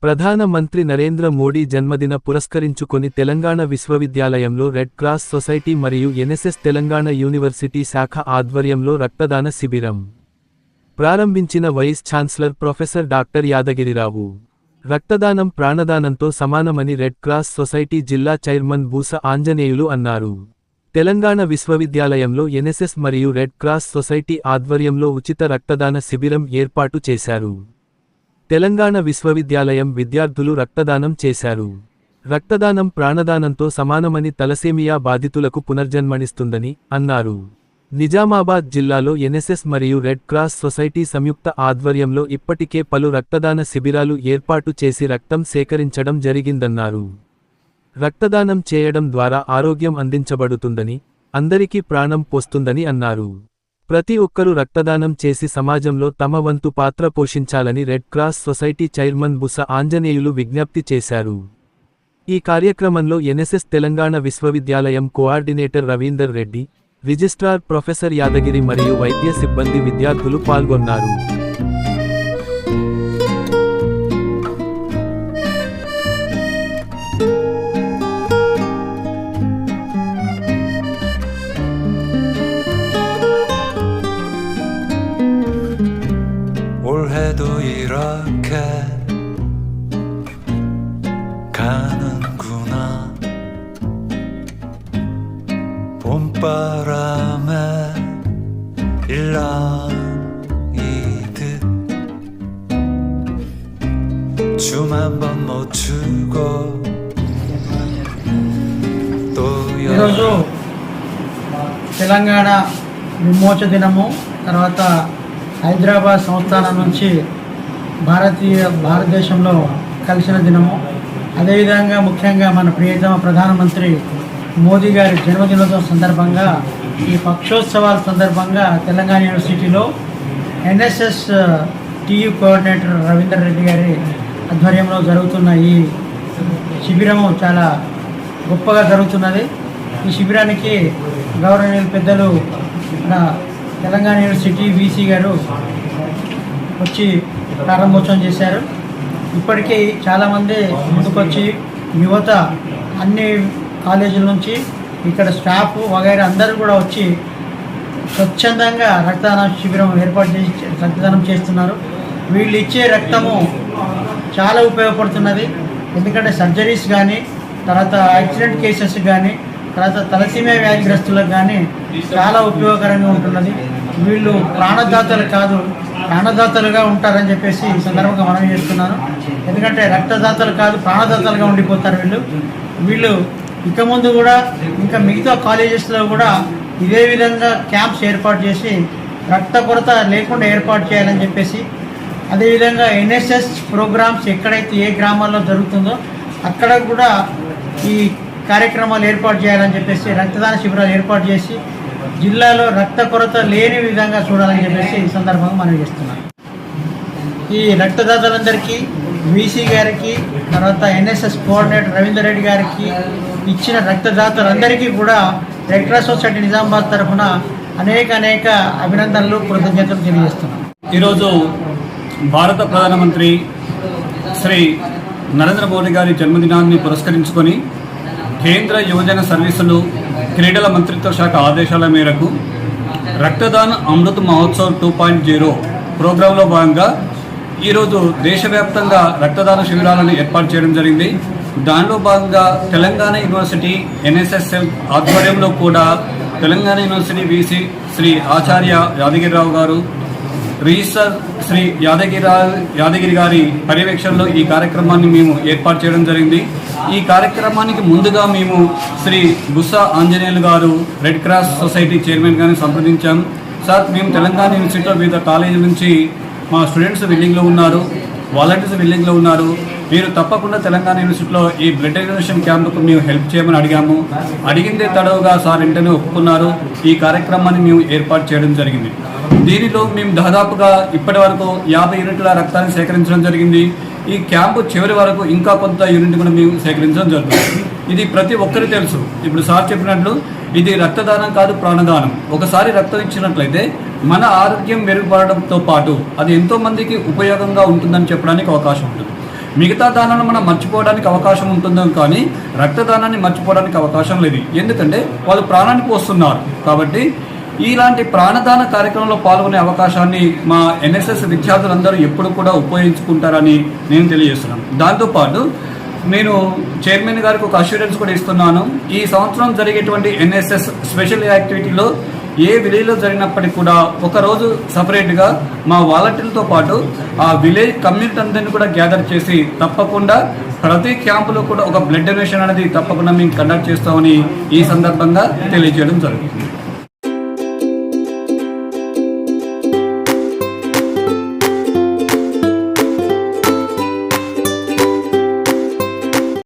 ప్రధాన మంత్రి నరేంద్ర మోడీ జన్మదిన పురస్కరించుకొని తెలంగాణ విశ్వవిద్యాలయంలో రెడ్ క్రాస్ సొసైటీ మరియు ఎన్ఎస్ఎస్ తెలంగాణ యూనివర్సిటీ శాఖ ఆధ్వర్యంలో రక్తదాన శిబిరం ప్రారంభించిన vice chancellor professor doctor Yadagirirao. రక్తదానం ప్రాణదానంతో సమానమని రెడ్ క్రాస్ సొసైటీ జిల్లా చైర్మన్ బూస ఆంజనేయులు అన్నారు. తెలంగాణ విశ్వవిద్యాలయంలో ఎన్ఎస్ఎస్ మరియు రెడ్ క్రాస్ సొసైటీ ఆధ్వర్యంలో ఉచిత రక్తదాన శిబిరం ఏర్పాటు చేశారు. తెలంగాణ విశ్వవిద్యాలయం విద్యార్థులు రక్తదానం చేశారు. రక్తదానం ప్రాణదానంతో సమానమని తలసేమియా బాధితులకు పునర్జన్మనిస్తుందని అన్నారు. నిజామాబాద్ జిల్లాలో ఎన్ఎస్ఎస్ మరియు రెడ్ క్రాస్ సొసైటీ సంయుక్త ఆధ్వర్యంలో ఇప్పటికే పలు రక్తదాన శిబిరాలు ఏర్పాటు చేసి రక్తం సేకరించడం జరిగిందన్నారు. రక్తదానం చేయడం ద్వారా ఆరోగ్యం అందించబడుతుందని, అందరికీ ప్రాణం పోస్తుందని అన్నారు. ప్రతి ఒక్కరూ రక్తదానం చేసి సమాజంలో తమ వంతు పాత్ర పోషించాలని red cross society chairman Busa Anjaneyulu విజ్ఞప్తి చేశారు. ఈ కార్యక్రమంలో ఎన్ఎస్ఎస్ తెలంగాణ విశ్వవిద్యాలయం coordinator Ravinder Reddy, registrar professor Yadagiri మరియు వైద్య సిబ్బంది విద్యార్థులు పాల్గొన్నారు. 올해도 이렇게 가는구나. 봄바람에 일랑이듯 춤 한 번 못 추고 또 ఈరోజు తెలంగాణ విమోచన దినము, తర్వాత హైదరాబాద్ సంస్థానం నుంచి భారతదేశంలో కలిసిన దినము. అదేవిధంగా ముఖ్యంగా మన ప్రియతమ ప్రధానమంత్రి మోదీ గారి జన్మదినోత్సవం సందర్భంగా ఈ పక్షోత్సవాల సందర్భంగా తెలంగాణ యూనివర్సిటీలో NSS TU coordinator Ravinder Reddy గారి ఆధ్వర్యంలో జరుగుతున్న ఈ శిబిరము చాలా గొప్పగా జరుగుతున్నది. ఈ శిబిరానికి గౌరవనీయులు పెద్దలు మన తెలంగాణ యూనివర్సిటీ వీసీ గారు వచ్చి ప్రారంభోత్సవం చేశారు. ఇప్పటికీ చాలామంది ముందుకొచ్చి యువత అన్ని కాలేజీల నుంచి ఇక్కడ స్టాఫ్ వగైరా అందరూ కూడా వచ్చి స్వచ్ఛందంగా రక్తదాన శిబిరం ఏర్పాటు చేసి రక్తదానం చేస్తున్నారు. వీళ్ళు ఇచ్చే రక్తము చాలా ఉపయోగపడుతున్నది. ఎందుకంటే సర్జరీస్ కానీ, తర్వాత యాక్సిడెంట్ కేసెస్ కానీ, తర్వాత తలసీమియా వ్యాధిగ్రస్తులకు కానీ చాలా ఉపయోగకరంగా ఉంటున్నది. వీళ్ళు ప్రాణదాతలు కాదు, ప్రాణదాతలుగా ఉంటారని చెప్పేసి ఈ సందర్భంగా మనం చేస్తున్నాను. ఎందుకంటే రక్తదాతలు కాదు, ప్రాణదాతలుగా ఉండిపోతారు వీళ్ళు. ఇక ముందు కూడా ఇంకా మిగతా కాలేజెస్లో కూడా ఇదే విధంగా క్యాంప్స్ ఏర్పాటు చేసి రక్త కొరత లేకుండా ఏర్పాటు చేయాలని చెప్పేసి, అదేవిధంగా ఎన్ఎస్ఎస్ ప్రోగ్రామ్స్ ఎక్కడైతే ఏ గ్రామాల్లో జరుగుతుందో అక్కడ కూడా ఈ కార్యక్రమాలు ఏర్పాటు చేయాలని చెప్పేసి రక్తదాన శిబిరాలు ఏర్పాటు చేసి జిల్లాలో రక్త కొరత లేని విధంగా చూడాలని చెప్పేసి ఈ సందర్భంగా మనం చేస్తున్నాం. ఈ రక్తదాతలందరికీ, వీసీ గారికి, తర్వాత ఎన్ఎస్ఎస్ కోఆర్డినేటర్ రవీందర్ రెడ్డి గారికి, ఇచ్చిన రక్తదాతలందరికీ కూడా రెడ్ క్రాస్ సొసైటీ నిజామాబాద్ తరఫున అనేక అభినందనలు, కృతజ్ఞతలు తెలియజేస్తున్నాం. ఈరోజు భారత ప్రధానమంత్రి శ్రీ నరేంద్ర మోడీ గారి జన్మదినాన్ని పురస్కరించుకొని కేంద్ర యువజన సర్వీసులు, క్రీడల మంత్రిత్వ శాఖ ఆదేశాల మేరకు రక్తదాన్ అమృత్ మహోత్సవ్ 2.0 ప్రోగ్రాంలో భాగంగా ఈరోజు దేశవ్యాప్తంగా రక్తదాన శిబిరాలను ఏర్పాటు చేయడం జరిగింది. దానిలో భాగంగా తెలంగాణ యూనివర్సిటీ ఎన్ఎస్ఎస్ఎల్ ఆధ్వర్యంలో కూడా తెలంగాణ యూనివర్సిటీ వీసీ శ్రీ ఆచార్య యాదగిరిరావు గారు, రిజిస్టర్ శ్రీ యాదగిరి గారి పర్యవేక్షణలో ఈ కార్యక్రమాన్ని మేము ఏర్పాటు చేయడం జరిగింది. ఈ కార్యక్రమానికి ముందుగా మేము శ్రీ బుస ఆంజనేయులు గారు రెడ్ క్రాస్ సొసైటీ చైర్మన్ గారిని సంప్రదించాం. సార్, మేము తెలంగాణ యూనివర్సిటీలో వివిధ కాలేజీల నుంచి మా స్టూడెంట్స్ విల్లింగ్లో ఉన్నారు, వాలంటీర్స్ విల్లింగ్లో ఉన్నారు, మీరు తప్పకుండా తెలంగాణ యూనివర్సిటీలో ఈ బ్లడ్ డొనేషన్ క్యాంపుకు మేము హెల్ప్ చేయమని అడిగాము. అడిగిందే తడవుగా సార్ వెంటనే ఒప్పుకున్నారు. ఈ కార్యక్రమాన్ని మేము ఏర్పాటు చేయడం జరిగింది. దీనిలో మేము దాదాపుగా ఇప్పటి వరకు 50 యూనిట్ల రక్తాన్ని సేకరించడం జరిగింది. ఈ క్యాంపు చివరి వరకు ఇంకా కొంత యూనిట్ కూడా మేము సేకరించడం జరుగుతుంది. ఇది ప్రతి ఒక్కరికి తెలుసు. ఇప్పుడు సార్ చెప్పినట్లు ఇది రక్తదానం కాదు, ప్రాణదానం. ఒకసారి రక్తం ఇచ్చినట్లయితే మన ఆరోగ్యం మెరుగుపడడంతో పాటు అది ఎంతో మందికి ఉపయోగంగా ఉంటుందని చెప్పడానికి అవకాశం ఉంటుంది. మిగతా దానాన్ని మనం మర్చిపోవడానికి అవకాశం ఉంటుందో కానీ రక్తదానాన్ని మర్చిపోవడానికి అవకాశం లేదు. ఎందుకంటే వాళ్ళు ప్రాణాన్ని పోస్తున్నారు. కాబట్టి ఇలాంటి ప్రాణదాన కార్యక్రమంలో పాల్గొనే అవకాశాన్ని మా ఎన్ఎస్ఎస్ విద్యార్థులందరూ ఎప్పుడు కూడా ఉపయోగించుకుంటారని నేను తెలియజేస్తున్నాను. దాంతోపాటు నేను చైర్మన్ గారికి ఒక అష్యూరెన్స్ కూడా ఇస్తున్నాను. ఈ సంవత్సరం జరిగేటువంటి ఎన్ఎస్ఎస్ స్పెషల్ యాక్టివిటీలో ఏ విలేజ్లో జరిగినప్పటికీ కూడా ఒకరోజు సపరేట్గా మా వాలంటీర్లతో పాటు ఆ విలేజ్ కమ్యూనిటీ అందరినీ కూడా గ్యాదర్ చేసి తప్పకుండా ప్రతి క్యాంపులో కూడా ఒక బ్లడ్ డొనేషన్ అనేది తప్పకుండా మేము కండక్ట్ చేస్తామని ఈ సందర్భంగా తెలియజేయడం జరుగుతుంది.